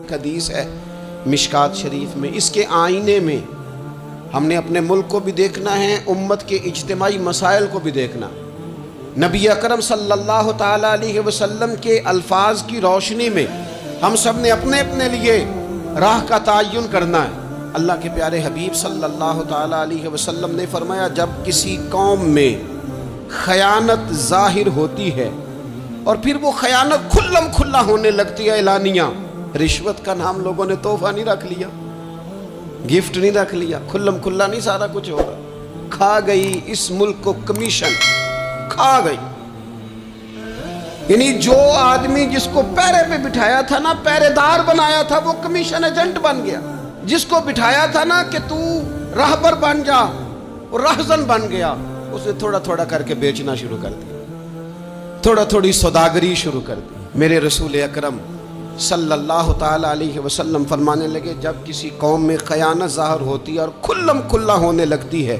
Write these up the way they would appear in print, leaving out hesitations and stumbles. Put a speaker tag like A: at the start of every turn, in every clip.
A: ایک حدیث ہے مشکات شریف میں، اس کے آئینے میں ہم نے اپنے ملک کو بھی دیکھنا ہے، امت کے اجتماعی مسائل کو بھی دیکھنا۔ نبی اکرم صلی اللہ تعالیٰ علیہ وسلم کے الفاظ کی روشنی میں ہم سب نے اپنے اپنے لیے راہ کا تعین کرنا ہے۔ اللہ کے پیارے حبیب صلی اللہ تعالیٰ علیہ وسلم نے فرمایا، جب کسی قوم میں خیانت ظاہر ہوتی ہے اور پھر وہ خیانت کھلم کھلا ہونے لگتی ہے اعلانیہ، رشوت کا نام لوگوں نے تحفہ نہیں رکھ لیا، گفٹ نہیں رکھ لیا، کھلم کھلا نہیں سارا کچھ ہو رہا، کھا گئی اس ملک کو کمیشن، کھا گئی۔ یعنی جو آدمی جس کو پیرے پہ بٹھایا تھا نا، پیرے دار بنایا تھا، وہ کمیشن ایجنٹ بن گیا۔ جس کو بٹھایا تھا نا کہ تو راہبر بن جا، وہ راہزن بن گیا، اس نے تھوڑا تھوڑا کر کے بیچنا شروع کر دیا، تھوڑا تھوڑی سوداگری شروع کر دی۔ میرے رسول اکرم صلی اللہ تعالیٰ علیہ وسلم فرمانے لگے، جب کسی قوم میں خیانت ظاہر ہوتی ہے اور کھلم کھلا ہونے لگتی ہے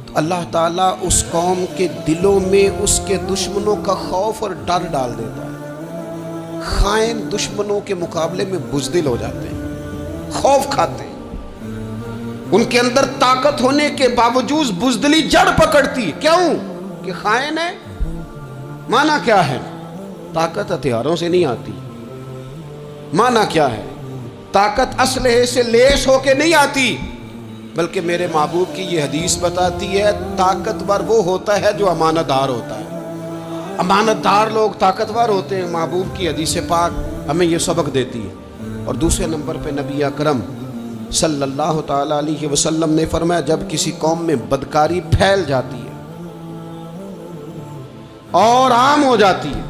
A: تو اللہ تعالیٰ اس قوم کے دلوں میں اس کے دشمنوں کا خوف اور ڈر ڈال دیتا ہے۔ خائن دشمنوں کے مقابلے میں بزدل ہو جاتے ہیں، خوف کھاتے ہیں، ان کے اندر طاقت ہونے کے باوجود بزدلی جڑ پکڑتی ہے۔ کیوں؟ کہ خائن ہے۔ معنی کیا ہے؟ طاقت ہتھیاروں سے نہیں آتی۔ معنی کیا ہے؟ طاقت اسلحے سے لیس ہو کے نہیں آتی، بلکہ میرے محبوب کی یہ حدیث بتاتی ہے، طاقتور وہ ہوتا ہے جو امانت دار ہوتا ہے۔ امانت دار لوگ طاقتور ہوتے ہیں۔ محبوب کی حدیث پاک ہمیں یہ سبق دیتی ہے۔ اور دوسرے نمبر پہ نبی اکرم صلی اللہ تعالیٰ علیہ وسلم نے فرمایا، جب کسی قوم میں بدکاری پھیل جاتی ہے اور عام ہو جاتی ہے،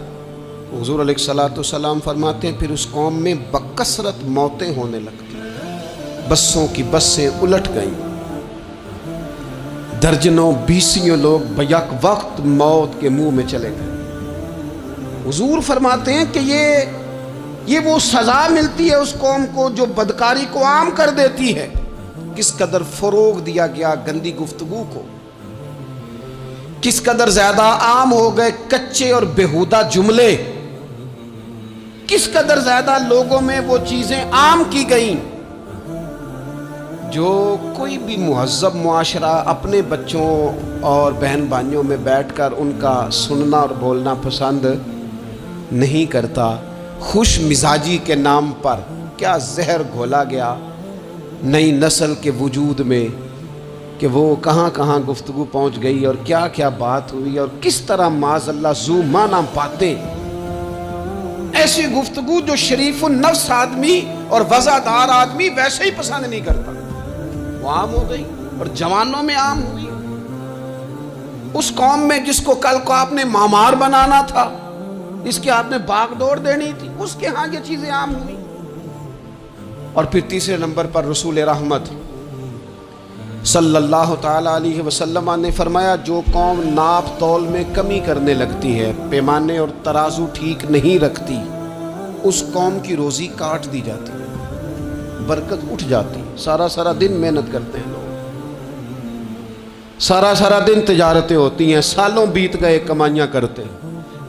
A: حضور علیہ الصلوۃ والسلام فرماتے ہیں پھر اس قوم میں بکثرت موتیں ہونے لگتی ہیں، بسوں کی بسیں الٹ گئیں، درجنوں بیسیوں لوگ بیک وقت موت کے منہ میں چلے گئے۔ حضور فرماتے ہیں کہ یہ وہ سزا ملتی ہے اس قوم کو جو بدکاری کو عام کر دیتی ہے۔ کس قدر فروغ دیا گیا گندی گفتگو کو، کس قدر زیادہ عام ہو گئے کچے اور بیہودہ جملے، کس قدر زیادہ لوگوں میں وہ چیزیں عام کی گئیں جو کوئی بھی مہذب معاشرہ اپنے بچوں اور بہن بھائیوں میں بیٹھ کر ان کا سننا اور بولنا پسند نہیں کرتا۔ خوش مزاجی کے نام پر کیا زہر گھولا گیا نئی نسل کے وجود میں کہ وہ کہاں کہاں گفتگو پہنچ گئی اور کیا کیا بات ہوئی، اور کس طرح معاذ اللہ ذو معنی باتیں، ایسی گفتگو جو شریف النفس آدمی اور وزادار آدمی ویسے ہی پسند نہیں کرتا، وہ عام ہو گئی اور جوانوں میں عام ہوئی۔ اس قوم میں جس کو کل کو آپ نے مامار بنانا تھا، اس کی آپ نے باغ دوڑ دینی تھی، اس کے ہاں یہ چیزیں عام ہوئی۔ اور پھر تیسرے نمبر پر رسول رحمت صلی اللہ تعالیٰ علیہ وسلم نے فرمایا، جو قوم ناپ تول میں کمی کرنے لگتی ہے، پیمانے اور ترازو ٹھیک نہیں رکھتی، اس قوم کی روزی کاٹ دی جاتی ہے، برکت اٹھ جاتی ہے۔ سارا دن محنت کرتے ہیں لوگ، سارا دن تجارتیں ہوتی ہیں، سالوں بیت گئے کمائیاں کرتے ہیں،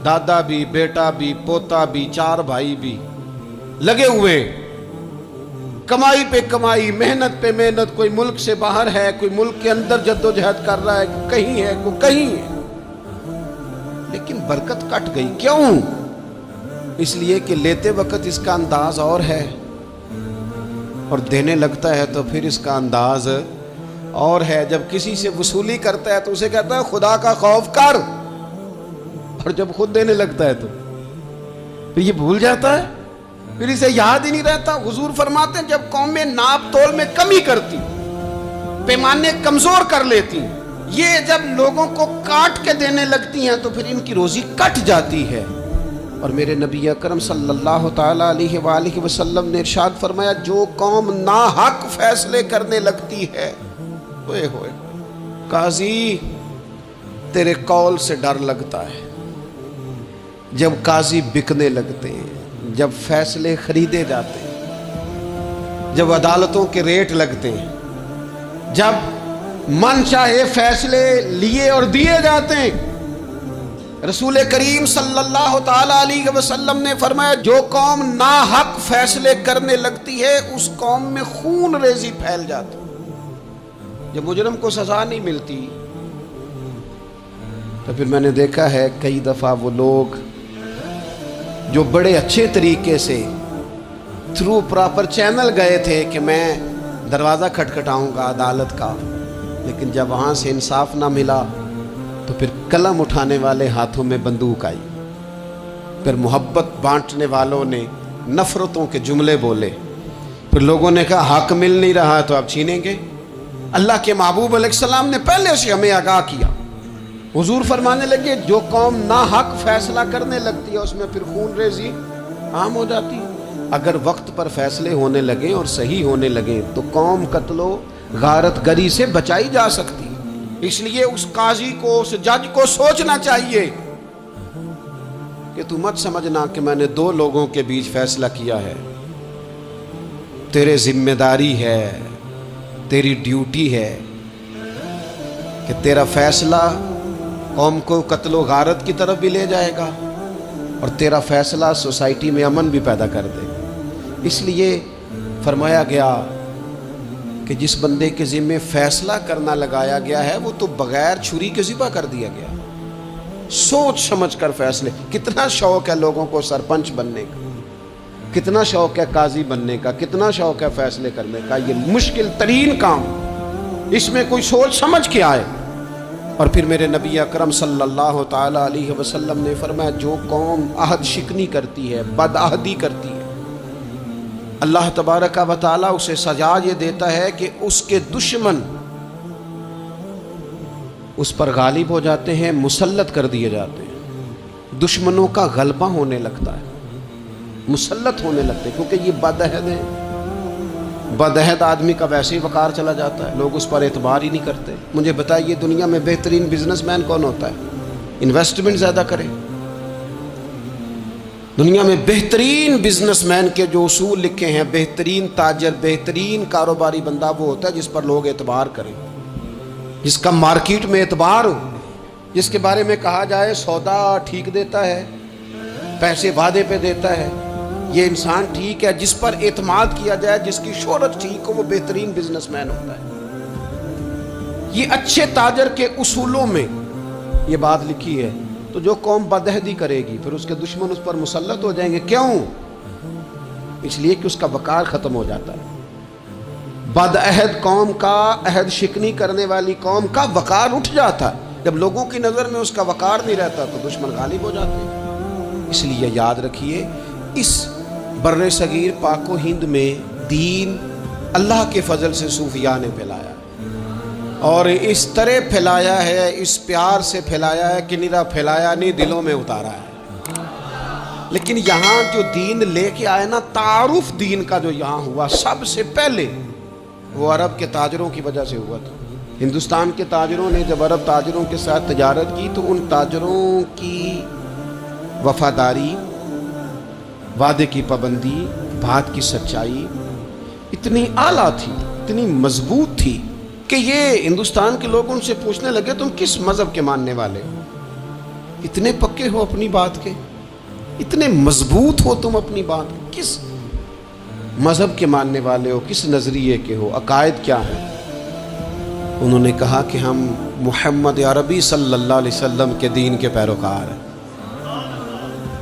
A: دادا بھی، بیٹا بھی، پوتا بھی، چار بھائی بھی لگے ہوئے، کمائی پہ کمائی، محنت پہ محنت، کوئی ملک سے باہر ہے، کوئی ملک کے اندر جدوجہد کر رہا ہے، کہیں ہے کوئی کہیں ہے، لیکن برکت کٹ گئی۔ کیوں؟ اس لیے کہ لیتے وقت اس کا انداز اور ہے، اور دینے لگتا ہے تو پھر اس کا انداز اور ہے۔ جب کسی سے وصولی کرتا ہے تو اسے کہتا ہے خدا کا خوف کر، اور جب خود دینے لگتا ہے تو پھر یہ بھول جاتا ہے، پھر اسے یاد ہی نہیں رہتا۔ حضور فرماتے ہیں جب قومیں ناپ تول میں کمی کرتی، پیمانے کمزور کر لیتی، یہ جب لوگوں کو کاٹ کے دینے لگتی ہیں تو پھر ان کی روزی کٹ جاتی ہے۔ اور میرے نبی اکرم صلی اللہ تعالیٰ علیہ وآلہ وسلم نے ارشاد فرمایا، جو قوم ناحق فیصلے کرنے لگتی ہے، ہوئے ہوئے قاضی تیرے قول سے ڈر لگتا ہے۔ جب قاضی بکنے لگتے ہیں، جب فیصلے خریدے جاتے ہیں، جب عدالتوں کے ریٹ لگتے ہیں، جب من چاہے فیصلے لیے اور دیے جاتے ہیں، رسول کریم صلی اللہ تعالی علیہ وسلم نے فرمایا جو قوم ناحق فیصلے کرنے لگتی ہے اس قوم میں خون ریزی پھیل جاتی. جب مجرم کو سزا نہیں ملتی تو پھر میں نے دیکھا ہے کئی دفعہ وہ لوگ جو بڑے اچھے طریقے سے تھرو پراپر چینل گئے تھے کہ میں دروازہ کھٹکھٹاؤں گا عدالت کا، لیکن جب وہاں سے انصاف نہ ملا تو پھر قلم اٹھانے والے ہاتھوں میں بندوق آئی، پھر محبت بانٹنے والوں نے نفرتوں کے جملے بولے، پھر لوگوں نے کہا حق مل نہیں رہا تو آپ چھینیں گے. اللہ کے محبوب علیہ السلام نے پہلے سے ہمیں آگاہ کیا. حضور فرمانے لگے جو قوم ناحق فیصلہ کرنے لگتی ہے اس میں پھر خون ریزی عام ہو جاتی ہے. اگر وقت پر فیصلے ہونے لگیں اور صحیح ہونے لگیں تو قوم قتل و غارت گری سے بچائی جا سکتی. اس لیے اس قاضی کو، اس جج کو سوچنا چاہیے کہ تو مت سمجھنا کہ میں نے دو لوگوں کے بیچ فیصلہ کیا ہے. تیرے ذمہ داری ہے، تیری ڈیوٹی ہے کہ تیرا فیصلہ قوم کو قتل و غارت کی طرف بھی لے جائے گا اور تیرا فیصلہ سوسائٹی میں امن بھی پیدا کر دے. اس لیے فرمایا گیا کہ جس بندے کے ذمہ فیصلہ کرنا لگایا گیا ہے وہ تو بغیر چھری کے ذبح کر دیا گیا. سوچ سمجھ کر فیصلے. کتنا شوق ہے لوگوں کو سرپنچ بننے کا، کتنا شوق ہے قاضی بننے کا، کتنا شوق ہے فیصلے کرنے کا. یہ مشکل ترین کام، اس میں کوئی سوچ سمجھ کے آئے. اور پھر میرے نبی اکرم صلی اللہ تعالی علیہ وسلم نے فرمایا جو قوم عہد شکنی کرتی ہے، بد عہدی کرتی ہے، اللہ تبارک و تعالی اسے سزا یہ دیتا ہے کہ اس کے دشمن اس پر غالب ہو جاتے ہیں، مسلط کر دیے جاتے ہیں. دشمنوں کا غلبہ ہونے لگتا ہے، مسلط ہونے لگتے ہیں، کیونکہ یہ بد عہد ہے. بد عہد آدمی کا ویسے ہی وقار چلا جاتا ہے، لوگ اس پر اعتبار ہی نہیں کرتے. مجھے بتائیے دنیا میں بہترین بزنس مین کون ہوتا ہے؟ انویسٹمنٹ زیادہ کرے. دنیا میں بہترین بزنس مین کے جو اصول لکھے ہیں، بہترین تاجر، بہترین کاروباری بندہ وہ ہوتا ہے جس پر لوگ اعتبار کریں، جس کا مارکیٹ میں اعتبار ہو، جس کے بارے میں کہا جائے سودا ٹھیک دیتا ہے، پیسے وعدے پہ دیتا ہے، یہ انسان ٹھیک ہے. جس پر اعتماد کیا جائے، جس کی شہرت ٹھیک ہو، وہ بہترین بزنس مین ہوتا ہے. یہ اچھے تاجر کے اصولوں میں یہ بات لکھی ہے. تو جو قوم بدعہدی کرے گی پھر اس کے دشمن اس پر مسلط ہو جائیں گے. کیوں؟ اس لیے کہ اس کا وقار ختم ہو جاتا ہے. بدعہد قوم کا، عہد شکنی کرنے والی قوم کا وقار اٹھ جاتا ہے. جب لوگوں کی نظر میں اس کا وقار نہیں رہتا تو دشمن غالب ہو جاتے ہیں. اس لیے یاد رکھیے اس بر صغیر پاک و ہند میں دین اللہ کے فضل سے صوفیاء نے پھیلایا اور اس طرح پھیلایا ہے، اس پیار سے پھیلایا ہے کہ نرا پھیلایا نہیں، دلوں میں اتارا ہے. لیکن یہاں جو دین لے کے آئے نا، تعارف دین کا جو یہاں ہوا سب سے پہلے وہ عرب کے تاجروں کی وجہ سے ہوا تھا. ہندوستان کے تاجروں نے جب عرب تاجروں کے ساتھ تجارت کی تو ان تاجروں کی وفاداری، وعدے کی پابندی، بات کی سچائی اتنی اعلیٰ تھی، اتنی مضبوط تھی کہ یہ ہندوستان کے لوگ ان سے پوچھنے لگے تم کس مذہب کے ماننے والے ہو؟ اتنے پکے ہو اپنی بات کے، اتنے مضبوط ہو تم اپنی بات، کس مذہب کے ماننے والے ہو، کس نظریے کے ہو، عقائد کیا ہیں؟ انہوں نے کہا کہ ہم محمد عربی صلی اللہ علیہ وسلم کے دین کے پیروکار ہیں.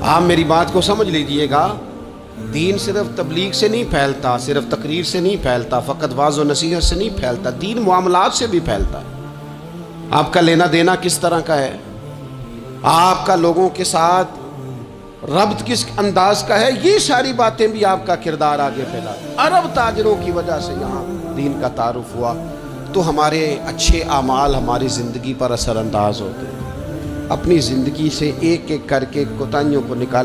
A: آپ میری بات کو سمجھ لیجئے گا، دین صرف تبلیغ سے نہیں پھیلتا، صرف تقریر سے نہیں پھیلتا، فقط واعظ و نصیحت سے نہیں پھیلتا، دین معاملات سے بھی پھیلتا ہے. آپ کا لینا دینا کس طرح کا ہے، آپ کا لوگوں کے ساتھ ربط کس انداز کا ہے، یہ ساری باتیں بھی آپ کا کردار آگے پھیلا. عرب تاجروں کی وجہ سے یہاں دین کا تعارف ہوا تو ہمارے اچھے اعمال ہماری زندگی پر اثر انداز ہوتے ہیں. اپنی زندگی سے ایک ایک کر کے کوتاہیوں کو نکال